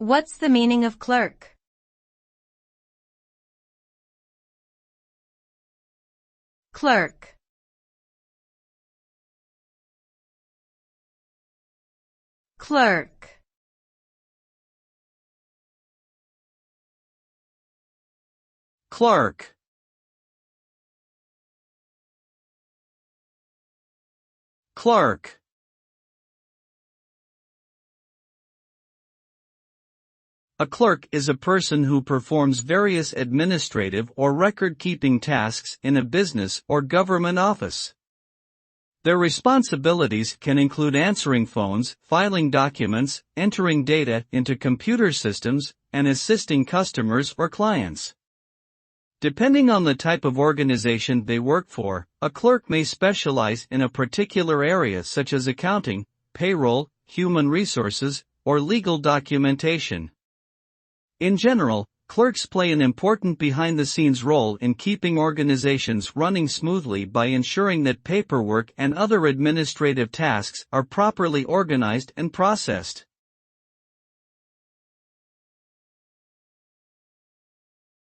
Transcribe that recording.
What's the meaning of clerk? Clerk. Clerk. Clerk. Clerk. A clerk is a person who performs various administrative or record-keeping tasks in a business or government office. Their responsibilities can include answering phones, filing documents, entering data into computer systems, and assisting customers or clients. Depending on the type of organization they work for, a clerk may specialize in a particular area such as accounting, payroll, human resources, or legal documentation. In general, clerks play an important behind-the-scenes role in keeping organizations running smoothly by ensuring that paperwork and other administrative tasks are properly organized and processed.